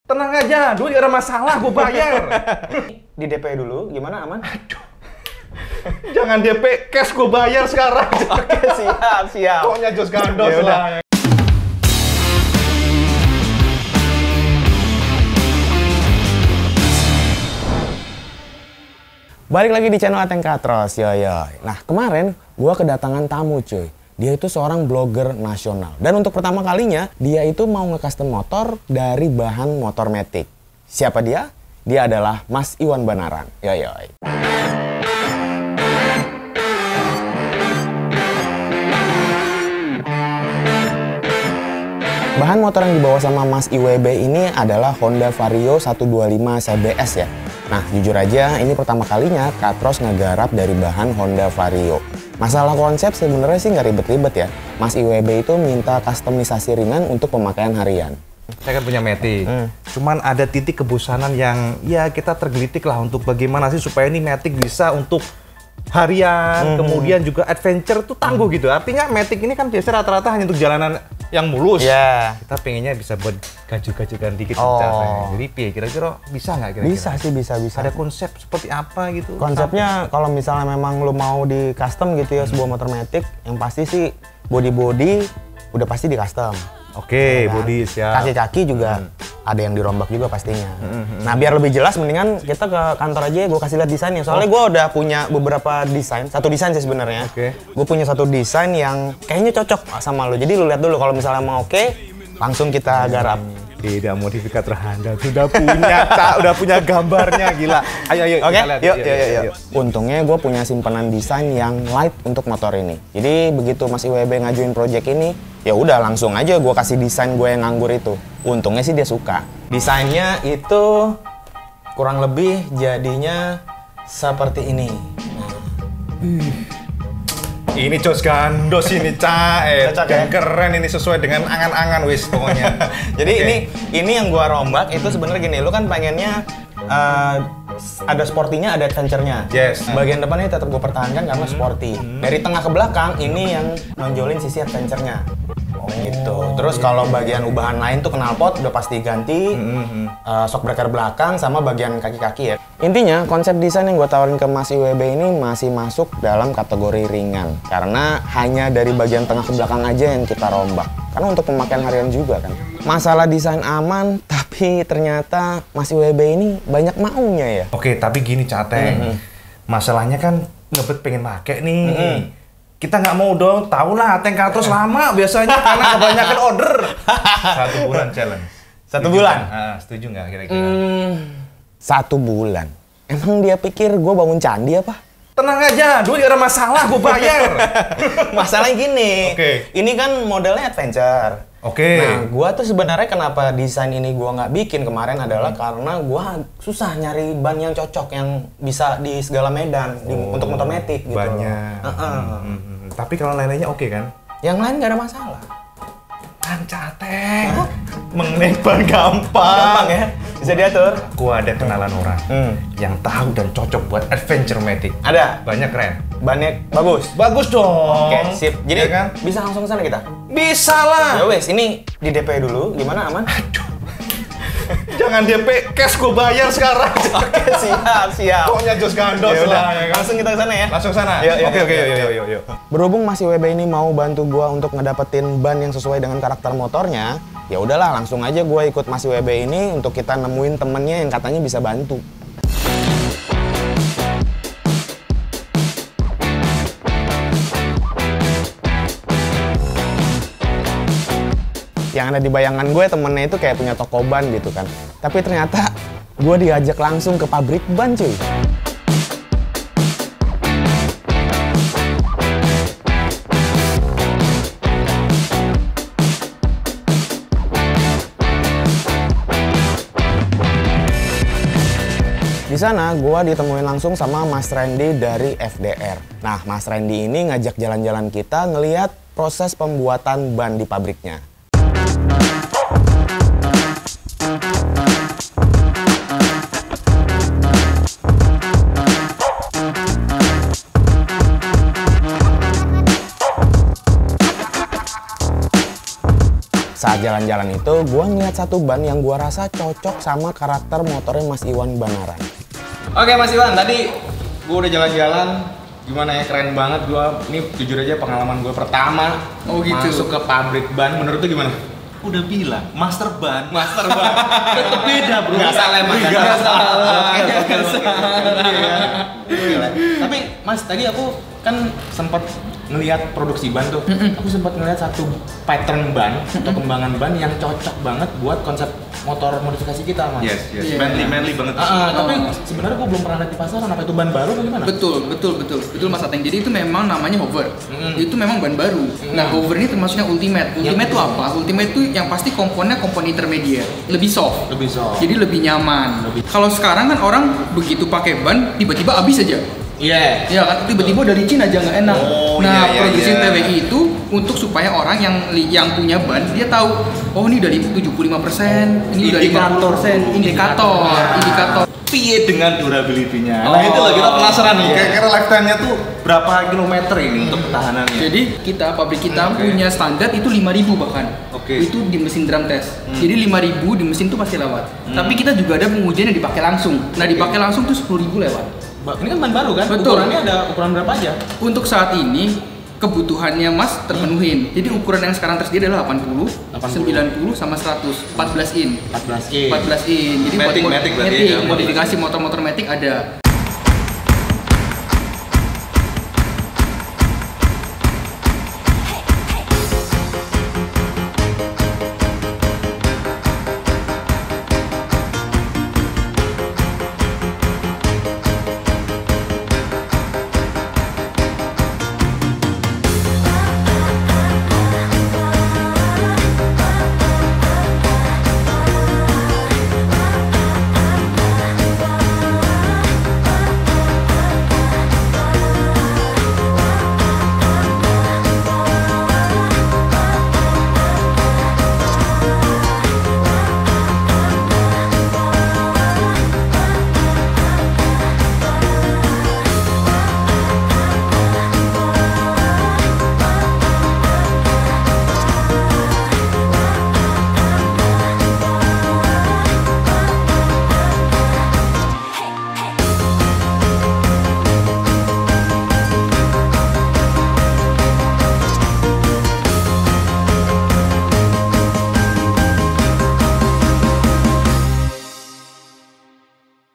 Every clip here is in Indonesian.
Tenang aja, duit gak ada masalah, gue bayar. Di DP dulu, gimana aman? Aduh. Jangan DP, cash gue bayar sekarang. Oke, siap. Pokoknya Jos Gandos Ya udah. lah. Balik lagi di channel Ateng Katros, yoy. Nah, kemarin gua kedatangan tamu, cuy. Dia itu seorang blogger nasional. Dan untuk pertama kalinya, dia itu mau nge-custom motor dari bahan motor matic. Siapa dia? Dia adalah Mas Iwan Banaran, yoy. Bahan motor yang dibawa sama Mas IWB ini adalah Honda Vario 125 CBS ya. Nah, jujur aja ini pertama kalinya Katros ngegarap dari bahan Honda Vario. Masalah konsep sebenarnya sih nggak ribet-ribet ya. Mas IWB itu minta kustomisasi ringan untuk pemakaian harian. Saya kan punya Matic, cuman ada titik kebosanan yang ya kita tergelitik lah untuk bagaimana sih supaya ini Matic bisa untuk harian, kemudian juga adventure tuh tangguh gitu. Artinya Matic ini kan biasanya rata-rata hanya untuk jalanan yang mulus. Ya. Kita pengennya bisa buat gajugan dikit. Oh. Jadi kira-kira bisa nggak kira-kira? Bisa sih, bisa. Ada konsep seperti apa gitu? Konsepnya kalau misalnya memang lu mau di custom gitu ya sebuah motor matic, yang pasti sih body udah pasti di custom. Oke, Ya kan? body siap. Kasih kaki juga ada yang dirombak juga pastinya. Nah, biar lebih jelas mendingan kita ke kantor aja ya, gue kasih lihat desainnya. Soalnya gue udah punya beberapa desain, satu desain sih sebenarnya. Oke. Gue punya satu desain yang kayaknya cocok sama lo. Jadi lu lihat dulu kalau misalnya mau oke, langsung kita garap. Tidak modifikator handal, sudah punya, udah punya gambarnya, gila. Ayo, Oke, kita lihat. yuk. Untungnya gue punya simpanan desain yang light untuk motor ini. Jadi begitu Mas IWB ngajuin project ini, ya udah langsung aja gue kasih desain gue yang nganggur itu. Untungnya sih dia suka. Desainnya itu kurang lebih jadinya seperti ini. Ini Jos Gandos ini, Caet. Cocok, Dan ya? keren ini sesuai dengan angan-angan wis pokoknya. Jadi Oke. ini yang gua rombak itu sebenarnya gini, lu kan pengennya ada sportinya, ada adventure-nya. Yes. Bagian depan ini tetap gue pertahankan karena sporty. Dari tengah ke belakang ini yang nonjolin sisi adventure-nya. Gitu. Terus kalau bagian ubahan lain tuh knalpot udah pasti ganti, shock breaker belakang sama bagian kaki-kaki ya. Intinya konsep desain yang gue tawarin ke Mas IWB ini masih masuk dalam kategori ringan karena hanya dari bagian tengah ke belakang aja yang kita rombak. Karena untuk pemakaian harian juga kan. Masalah desain aman, tapi ternyata Mas IWB ini banyak maunya ya. Oke, tapi gini Cateng. Masalahnya kan ngebet pengen make nih. Kita nggak mau dong, tau lah Ateng Katros lama biasanya karena kebanyakan order. 1 bulan challenge. 1 Setuju bulan? kan? Setuju nggak kira-kira? 1 bulan. Emang dia pikir gue bangun candi apa? Tenang aja, duit gak ada masalah, gue bayar. Masalahnya gini, Oke. ini kan modelnya adventure. Oke. Nah, gua tuh sebenarnya kenapa desain ini gua nggak bikin kemarin adalah karena gua susah nyari ban yang cocok yang bisa di segala medan untuk motor matic gitu. Banyak. Tapi kalau lain-lainnya oke kan? Yang lain nggak ada masalah. Kan Cateng. Mengenai gampang. Gampang ya, bisa diatur. Gua ada kenalan orang yang tahu dan cocok buat adventure matic. Ada, Banyak keren. bannya bagus. Bagus dong. Oke, sip. Jadi Ya kan? bisa langsung ke sana kita. Bisa lah. Ya wes, ini di DP dulu, gimana aman? Jangan DP, cash gue bayar sekarang. Oke, siap. Pokoknya Jos Gandos Ya udah, lah. Ya kan? langsung kita ke sana ya. Langsung sana. Yuk, Oke, yuk. yuk. Berhubung Mas IWB ini mau bantu gua untuk ngedapetin ban yang sesuai dengan karakter motornya, ya udahlah langsung aja gua ikut Mas IWB ini untuk kita nemuin temennya yang katanya bisa bantu. Yang ada di bayangan gue temennya itu kayak punya toko ban gitu kan. Tapi ternyata gue diajak langsung ke pabrik ban cuy. Di sana gue ditemuin langsung sama Mas Randy dari FDR. Nah, Mas Randy ini ngajak jalan-jalan kita ngeliat proses pembuatan ban di pabriknya. Saat Pas jalan-jalan itu, gue ngeliat satu ban yang gue rasa cocok sama karakter motornya Mas Iwan Banaran. Oke Mas Iwan, tadi gue udah jalan-jalan, gimana ya, keren banget gue. Ini jujur aja pengalaman gue pertama masuk ke pabrik ban. Menurut tuh gimana? Udah bilang, master ban. Tetep beda bro. Nggak salah emang. Nggak salah. Oke. Tapi Mas, tadi aku kan sempat ngelihat produksi ban tuh. Aku sempat ngelihat satu pattern ban atau kembangan ban yang cocok banget buat konsep motor modifikasi kita, Mas. Yes. Iya. Manly banget. Tapi sebenarnya gua belum pernah lihat di pasaran. Apa itu ban baru atau gimana? Betul Mas Ateng. Jadi itu memang namanya hover. Itu memang ban baru. Nah, hover ini termasuknya ultimate. Ultimate itu apa? Ultimate itu yang pasti komponen intermediate, lebih soft. Jadi lebih nyaman. Kalau sekarang kan orang begitu pakai ban tiba-tiba habis aja. Iya. Ya kan, tiba-tiba dari Cina aja nggak enak. Nah, iya. produksi TWI itu untuk supaya orang yang punya ban dia tahu, oh ini udah 75%, ini udah 50%, indikator. Piye dengan durability-nya. Oh. Nah itu loh, kita penasaran nih. Iya. Kira-kira lifetime-nya tuh berapa kilometer ini untuk ketahanannya? Jadi pabrik kita punya standar itu 5.000 bahkan. Itu di mesin drum test. Jadi 5.000 di mesin tuh pasti lewat. Tapi kita juga ada pengujian yang dipakai langsung. Nah, dipakai langsung tuh 10.000 lewat. Ini kan ban baru kan? Betul. Ukurannya ada ukuran berapa aja? Untuk saat ini kebutuhannya Mas terpenuhin. Jadi ukuran yang sekarang tersedia adalah 80, 90 sama 100, 14 in. 14 in. Jadi Matic berarti ya? modifikasi motor-motor Matic ada.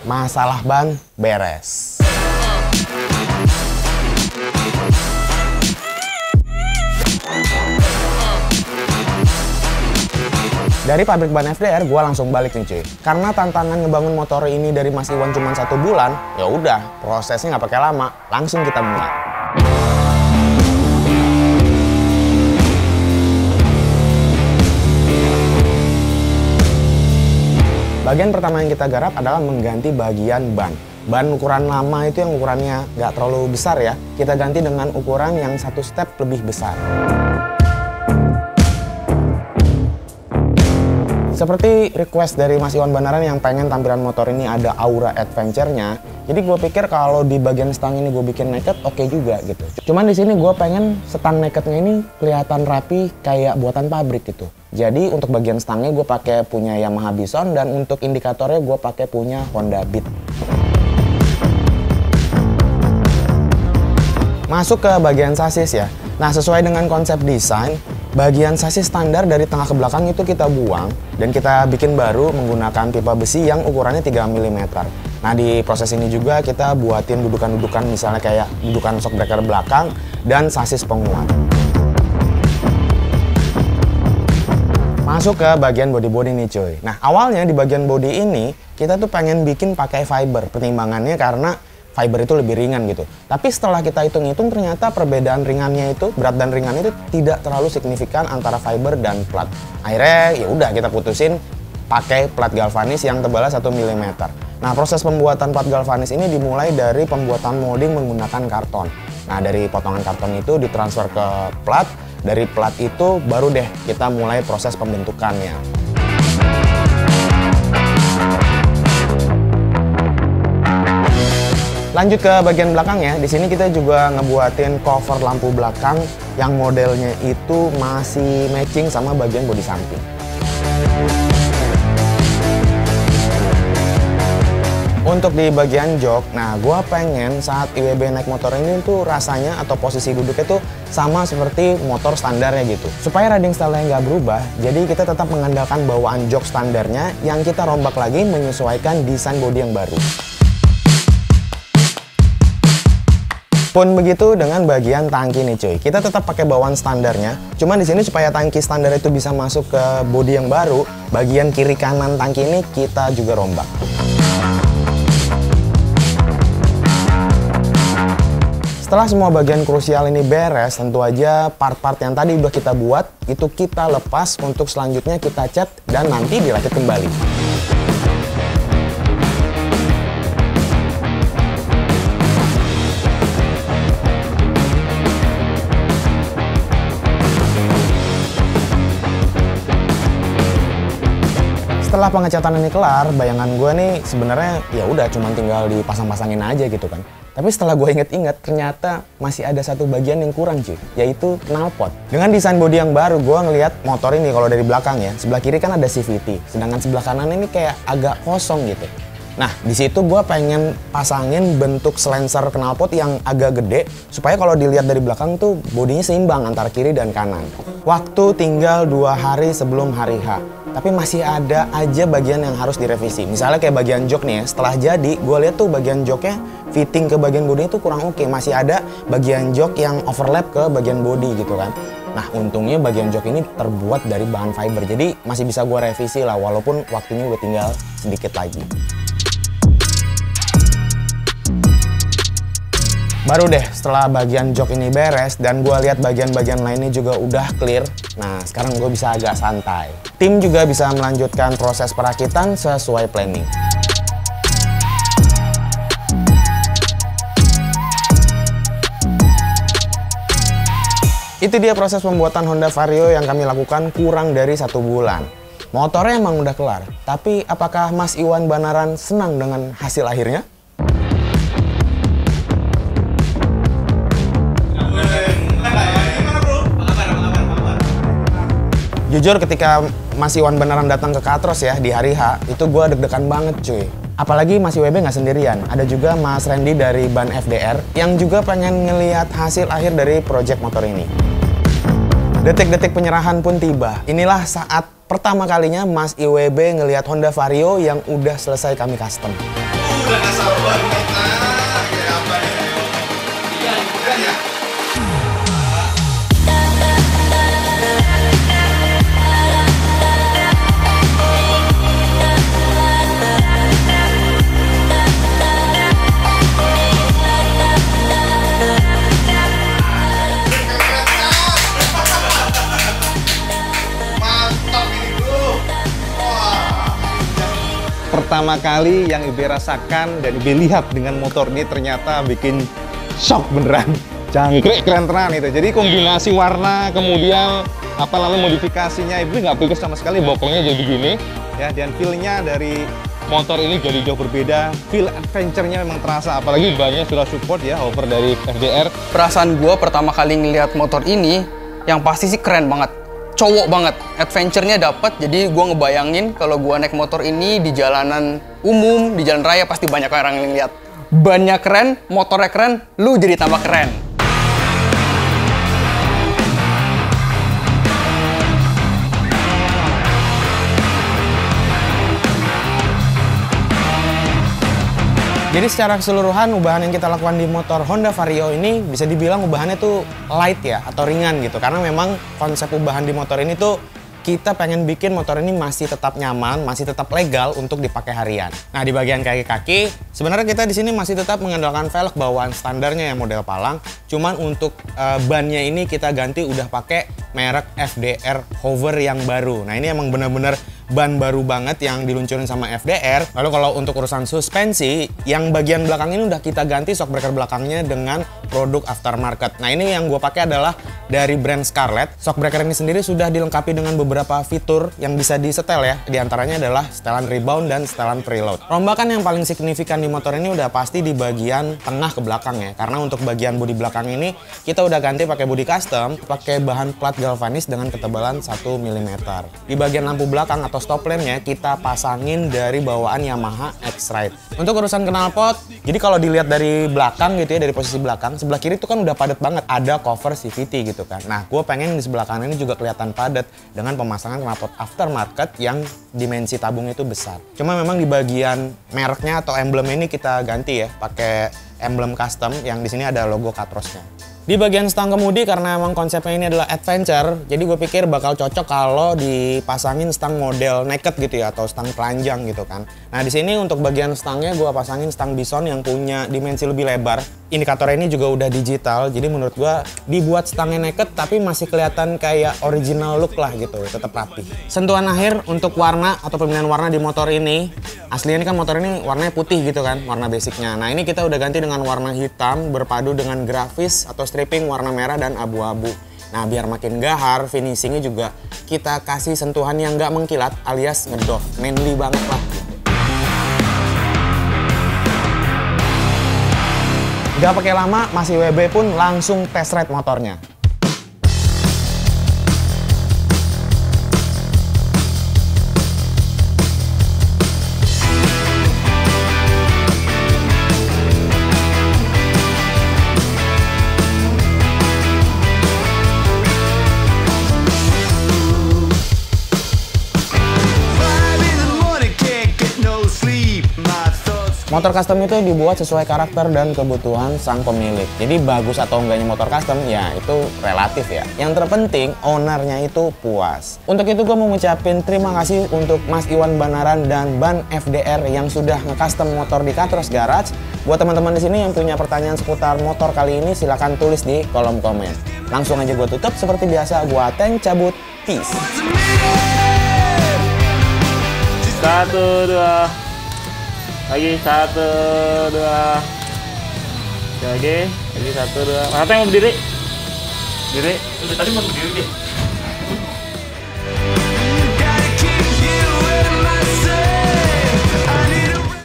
Masalah ban beres. Dari pabrik ban FDR, gue langsung balik nih cuy. Karena tantangan ngebangun motor ini dari Mas Iwan cuma 1 bulan, ya udah prosesnya nggak pakai lama, langsung kita mulai. Bagian pertama yang kita garap adalah mengganti bagian ban. Ban ukuran lama itu yang ukurannya nggak terlalu besar ya, kita ganti dengan ukuran yang 1 step lebih besar. Seperti request dari Mas Iwan Banaran yang pengen tampilan motor ini ada aura adventure-nya. Jadi gue pikir kalau di bagian stang ini gue bikin naked oke juga gitu. Cuman di sini gue pengen stang nakednya ini kelihatan rapi kayak buatan pabrik gitu. Jadi untuk bagian stangnya gue pakai punya Yamaha Bison dan untuk indikatornya gue pakai punya Honda Beat. Masuk ke bagian sasis ya. Nah, sesuai dengan konsep desain, bagian sasis standar dari tengah ke belakang itu kita buang dan kita bikin baru menggunakan pipa besi yang ukurannya 3 mm. Nah, di proses ini juga kita buatin dudukan-dudukan misalnya kayak dudukan shock breaker belakang dan sasis penguat. Masuk ke bagian body-body nih cuy. Nah, awalnya di bagian body ini kita tuh pengen bikin pakai fiber. Pertimbangannya karena fiber itu lebih ringan gitu. Tapi setelah kita hitung-hitung ternyata perbedaan ringannya itu, berat dan ringannya itu tidak terlalu signifikan antara fiber dan plat. Akhirnya ya udah kita putusin pakai plat galvanis yang tebalnya 1 mm. Nah, proses pembuatan plat galvanis ini dimulai dari pembuatan molding menggunakan karton. Nah, dari potongan karton itu ditransfer ke plat. Dari plat itu baru deh kita mulai proses pembentukannya. Lanjut ke bagian belakangnya, di sini kita juga ngebuatin cover lampu belakang yang modelnya itu masih matching sama bagian bodi samping. Untuk di bagian jok, nah gue pengen saat IWB naik motor ini tuh rasanya atau posisi duduknya tuh sama seperti motor standarnya gitu. Supaya riding style-nya nggak berubah, jadi kita tetap mengandalkan bawaan jok standarnya yang kita rombak lagi menyesuaikan desain bodi yang baru. Pun begitu dengan bagian tangki nih cuy, kita tetap pakai bawaan standarnya. Cuman di sini supaya tangki standar itu bisa masuk ke bodi yang baru, bagian kiri kanan tangki ini kita juga rombak. Setelah semua bagian krusial ini beres, tentu aja part-part yang tadi udah kita buat, itu kita lepas untuk selanjutnya kita cat dan nanti dirakit kembali. Setelah pengecatan ini kelar, bayangan gue nih sebenarnya ya udah cuma tinggal dipasang-pasangin aja gitu kan. Tapi setelah gue inget-inget, ternyata masih ada satu bagian yang kurang cuy, yaitu knalpot. Dengan desain bodi yang baru, gue ngelihat motor ini kalau dari belakang ya, sebelah kiri kan ada CVT, sedangkan sebelah kanan ini kayak agak kosong gitu. Nah, di situ gue pengen pasangin bentuk selenser knalpot yang agak gede, supaya kalau dilihat dari belakang tuh bodinya seimbang antara kiri dan kanan. Waktu tinggal 2 hari sebelum hari H. Tapi masih ada aja bagian yang harus direvisi. Misalnya kayak bagian jok nih ya, setelah jadi gue lihat tuh bagian joknya fitting ke bagian bodinya tuh kurang oke. Masih ada bagian jok yang overlap ke bagian bodi gitu kan. Nah untungnya bagian jok ini terbuat dari bahan fiber, jadi masih bisa gue revisi lah walaupun waktunya udah tinggal sedikit lagi. Baru deh setelah bagian jok ini beres dan gue lihat bagian-bagian lainnya juga udah clear. Nah sekarang gue bisa agak santai. Tim juga bisa melanjutkan proses perakitan sesuai planning. Itu dia proses pembuatan Honda Vario yang kami lakukan kurang dari 1 bulan. Motornya emang udah kelar, tapi apakah Mas Iwan Banaran senang dengan hasil akhirnya? Jujur ketika Mas Iwan Banaran datang ke Katros ya di hari H, itu gue deg-degan banget cuy. Apalagi Mas IWB nggak sendirian, ada juga Mas Randy dari Ban FDR yang juga pengen ngelihat hasil akhir dari project motor ini. Detik-detik penyerahan pun tiba. Inilah saat pertama kalinya Mas IWB ngelihat Honda Vario yang udah selesai kami custom. Udah gak sabar kita, kayak apa ya? Iya, ya. Pertama kali yang Ibe rasakan dan Ibe lihat dengan motor ini ternyata bikin shock beneran. Jangkrik keren tenan itu. Jadi kombinasi warna kemudian apa lalu modifikasinya Ibe nggak pikir sama sekali boklengnya jadi begini ya, dan feel-nya dari motor ini jadi jauh berbeda. Feel adventure-nya memang terasa, apalagi bannya sudah support ya over dari FDR. Perasaan gue pertama kali ngeliat motor ini yang pasti sih keren banget. Cowok banget, adventure-nya dapet. Jadi gue ngebayangin kalau gue naik motor ini di jalanan umum, di jalan raya pasti banyak orang yang lihat. Bannya keren, motornya keren, lu jadi tambah keren. Jadi secara keseluruhan ubahan yang kita lakukan di motor Honda Vario ini bisa dibilang ubahannya tuh light ya atau ringan gitu, karena memang konsep ubahan di motor ini tuh kita pengen bikin motor ini masih tetap nyaman, masih tetap legal untuk dipakai harian. Nah di bagian kaki-kaki sebenarnya kita di sini masih tetap mengandalkan velg bawaan standarnya yang model Palang, cuman untuk bannya ini kita ganti udah pakai merek FDR Hover yang baru. Nah, ini emang bener-bener ban baru banget yang diluncurin sama FDR. Lalu kalau untuk urusan suspensi, yang bagian belakang ini udah kita ganti shockbreaker belakangnya dengan produk aftermarket. Nah, ini yang gue pakai adalah dari brand Scarlett. Shockbreaker ini sendiri sudah dilengkapi dengan beberapa fitur yang bisa disetel ya. Di antaranya adalah setelan rebound dan setelan preload. Rombakan yang paling signifikan di motor ini udah pasti di bagian tengah ke belakang ya. Karena untuk bagian bodi belakang ini kita udah ganti pakai bodi custom, pakai bahan plat galvanis dengan ketebalan 1 mm. Di bagian lampu belakang atau stop lampnya kita pasangin dari bawaan Yamaha X-Ride. Untuk urusan knalpot, jadi kalau dilihat dari belakang gitu ya, dari posisi belakang, sebelah kiri itu kan udah padat banget, ada cover CVT gitu kan. Nah, gue pengen di sebelah kanan ini juga kelihatan padat dengan pemasangan knalpot aftermarket yang dimensi tabung itu besar. Cuma memang di bagian mereknya atau emblemnya ini kita ganti ya, pakai emblem custom yang di sini ada logo Catrosnya. Di bagian stang kemudi, karena emang konsepnya ini adalah adventure, jadi gue pikir bakal cocok kalau dipasangin stang model naked gitu ya, atau stang telanjang gitu kan. Nah, di sini untuk bagian stangnya gue pasangin stang bison yang punya dimensi lebih lebar. Indikator ini juga udah digital, jadi menurut gue dibuat stangnya naked tapi masih kelihatan kayak original look lah gitu, tetap rapi. Sentuhan akhir untuk warna atau pemilihan warna di motor ini, aslinya ini kan motor ini warnanya putih gitu kan, warna basicnya. Nah, ini kita udah ganti dengan warna hitam berpadu dengan grafis atau stripping warna merah dan abu-abu. Nah, biar makin gahar, finishingnya juga kita kasih sentuhan yang nggak mengkilat alias ngedoff, manly banget lah. Gak pakai lama, masih WB pun langsung test ride motornya. Motor custom itu dibuat sesuai karakter dan kebutuhan sang pemilik. Jadi bagus atau enggaknya motor custom ya itu relatif ya. Yang terpenting ownernya itu puas. Untuk itu gue mau ngucapin terima kasih untuk Mas Iwan Banaran dan Ban FDR yang sudah nge-custom motor di Katros Garage. Buat teman-teman di sini yang punya pertanyaan seputar motor kali ini silahkan tulis di kolom komen. Langsung aja gue tutup seperti biasa, gue Ateng cabut. Peace. 1, 2 lagi 1, 2 lagi 1, 2 Ateng mau berdiri? Diri? Tadi mau berdiri deh.